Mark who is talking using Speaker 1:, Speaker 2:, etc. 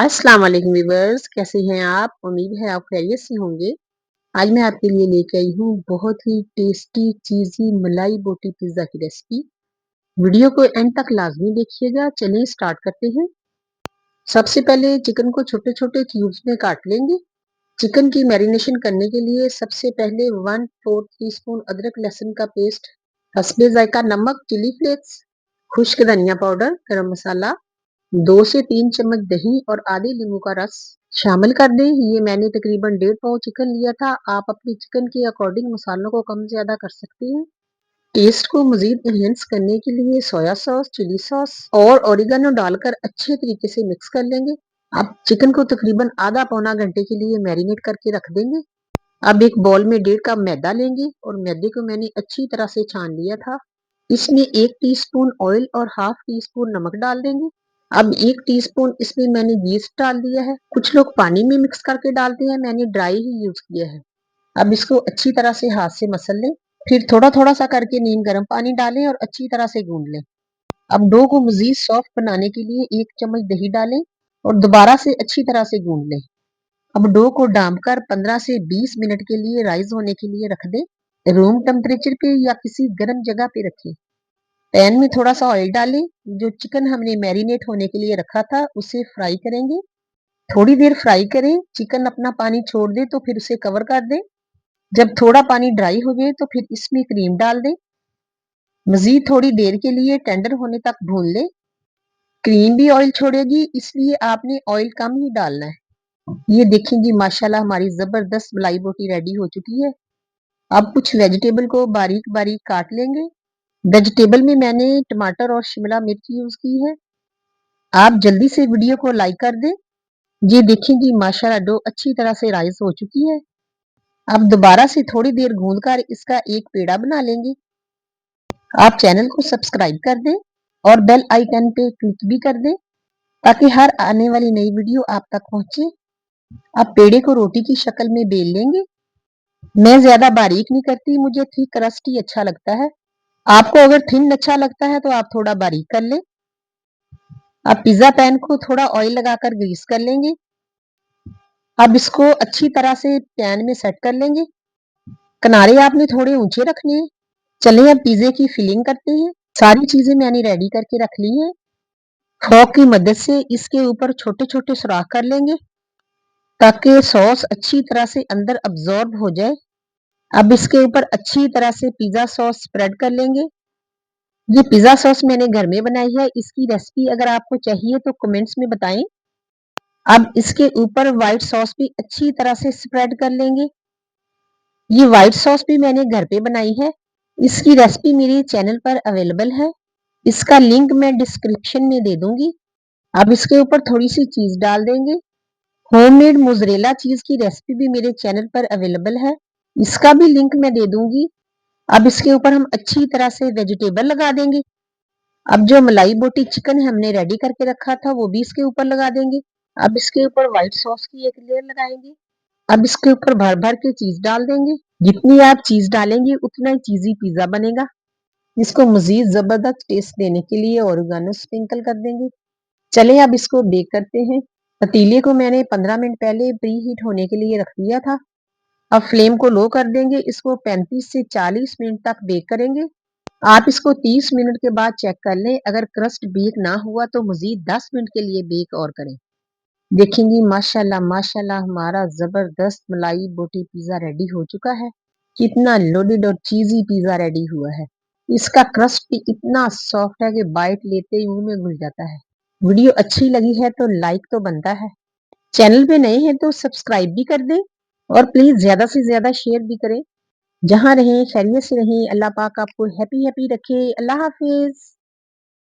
Speaker 1: अस्सलाम वालेकुम व्यूअर्स, कैसे हैं आप? उम्मीद है आप खैरियत से होंगे। आज मैं आपके लिए लेके आई हूँ बहुत ही टेस्टी चीज़ी मलाई बोटी पिज़्ज़ा की रेसिपी। वीडियो को एंड तक लाज़मी देखिएगा। चलिए स्टार्ट करते हैं। सबसे पहले चिकन को छोटे-छोटे क्यूब्स में काट लेंगे। चिकन की मैरिनेशन करने के लिए सबसे पहले 1/4 टीस्पून अदरक लहसुन का पेस्ट, हस्बे जायका नमक, चिली फ्लेक्स, खुश्क धनिया पाउडर, गरम मसाला, 2 से 3 चम्मच दही और आधे नींबू का रस शामिल कर दें। ये मैंने तकरीबन 1.5 पाव चिकन लिया था। आप अपने चिकन के अकॉर्डिंग मसालों को कम ज़्यादा कर सकते हैं। टेस्ट को मज़ीद एनहांस करने के लिए सोया सॉस, चिली सॉस और ओरिगेनो डालकर अच्छे तरीके से मिक्स कर लेंगे। अब चिकन को तकरीबन आधा पौना घंटे के लिए मैरिनेट करके रख देंगे। अब एक बाउल में 1.5 कप मैदा लेंगे और मैदे को मैंने अच्छी तरह से छान लिया था। इसमें 1 टीस्पून ऑयल और हाफ टी स्पून नमक डाल देंगे। अब 1 टीस्पून इसमें मैंने यीस्ट डाल दिया है। कुछ लोग पानी में मिक्स करके डालते हैं, मैंने ड्राई ही यूज किया है। अब इसको अच्छी तरह से हाथ से मसल लें। फिर थोड़ा थोड़ा सा करके नीम गर्म पानी डालें और अच्छी तरह से गूंद लें। अब डो को मजीद सॉफ्ट बनाने के लिए 1 चम्मच दही डालें और दोबारा से अच्छी तरह से गूंद लें। अब डो को डाम कर 15 से 20 मिनट के लिए राइज होने के लिए रख दें। रूम टेम्परेचर पे या किसी गर्म जगह पे रखें। पैन में थोड़ा सा ऑयल डालें। जो चिकन हमने मैरिनेट होने के लिए रखा था उसे फ्राई करेंगे। थोड़ी देर फ्राई करें। चिकन अपना पानी छोड़ दे तो फिर उसे कवर कर दें। जब थोड़ा पानी ड्राई हो जाए तो फिर इसमें क्रीम डाल दें। मजीद थोड़ी देर के लिए टेंडर होने तक भून लें। क्रीम भी ऑयल छोड़ेगी, इसलिए आपने ऑयल कम ही डालना है। ये देखेंगी माशाल्लाह हमारी जबरदस्त मलाई बोटी रेडी हो चुकी है। अब कुछ वेजिटेबल को बारीक बारीक काट लेंगे। वेजिटेबल में मैंने टमाटर और शिमला मिर्च यूज की है। आप जल्दी से वीडियो को लाइक कर दें। ये देखेंगी माशाल्लाह डो अच्छी तरह से राइस हो चुकी है। अब दोबारा से थोड़ी देर गूंद कर इसका एक पेड़ा बना लेंगे। आप चैनल को सब्सक्राइब कर दें और बेल आइकन पे क्लिक भी कर दें ताकि हर आने वाली नई वीडियो आप तक पहुंचे। अब पेड़े को रोटी की शक्ल में बेल लेंगे। मैं ज्यादा बारीक नहीं करती, मुझे थिक क्रस्ट ही अच्छा लगता है। आपको अगर थिन अच्छा लगता है तो आप थोड़ा बारीक कर लें। अब पिज्जा पैन को थोड़ा ऑयल लगाकर ग्रीस कर लेंगे। अब इसको अच्छी तरह से पैन में सेट कर लेंगे। किनारे आपने थोड़े ऊंचे रखने हैं। चलिए अब पिज्जे की फिलिंग करते हैं। सारी चीजें मैंने रेडी करके रख ली हैं। फोक की मदद से इसके ऊपर छोटे छोटे सुराख कर लेंगे ताकि सॉस अच्छी तरह से अंदर अब्जॉर्ब हो जाए। अब इसके ऊपर अच्छी तरह से पिज्जा सॉस स्प्रेड कर लेंगे। ये पिज्जा सॉस मैंने घर में बनाई है। इसकी रेसिपी अगर आपको चाहिए तो कमेंट्स में बताएं। अब इसके ऊपर व्हाइट सॉस भी अच्छी तरह से स्प्रेड कर लेंगे। ये व्हाइट सॉस भी मैंने घर पे बनाई है। इसकी रेसिपी मेरे चैनल पर अवेलेबल है। इसका लिंक मैं डिस्क्रिप्शन में दे दूंगी। अब इसके ऊपर थोड़ी सी चीज डाल देंगे। होममेड मोज़रेला चीज की रेसिपी भी मेरे चैनल पर अवेलेबल है। इसका भी लिंक मैं दे दूंगी। अब इसके ऊपर हम अच्छी तरह से वेजिटेबल लगा देंगे। अब जो मलाई बोटी चिकन हमने रेडी करके रखा था वो भी इसके ऊपर लगा देंगे। अब इसके ऊपर व्हाइट सॉस की एक लेयर लगाएंगे। अब इसके ऊपर भर भर के चीज डाल देंगे। जितनी आप चीज डालेंगे उतना ही चीजी पिज्जा बनेगा। इसको मजीद जबरदस्त टेस्ट देने के लिए ओरिगानो स्प्रिंकल कर देंगे। चले अब इसको बेक करते हैं। पतीले को मैंने 15 मिनट पहले प्री हीट होने के लिए रख दिया था। अब फ्लेम को लो कर देंगे। इसको 35 से 40 मिनट तक बेक करेंगे। आप इसको 30 मिनट के बाद चेक कर लें। अगर क्रस्ट बेक ना हुआ तो मजीद 10 मिनट के लिए बेक और करें। देखेंगी माशाल्लाह माशाल्लाह हमारा जबरदस्त मलाई बोटी पिज्जा रेडी हो चुका है। कितना लोडेड और चीजी पिज्जा रेडी हुआ है। इसका क्रस्ट भी इतना सॉफ्ट है कि बाइट लेते ही मुंह में घुल जाता है। वीडियो अच्छी लगी है तो लाइक तो बनता है। चैनल पे नए हैं तो सब्सक्राइब भी कर दें और प्लीज ज्यादा से ज्यादा शेयर भी करें। जहां रहें खैरियत से रहें। अल्लाह पाक आपको हैप्पी हैप्पी रखे। अल्लाह हाफिज।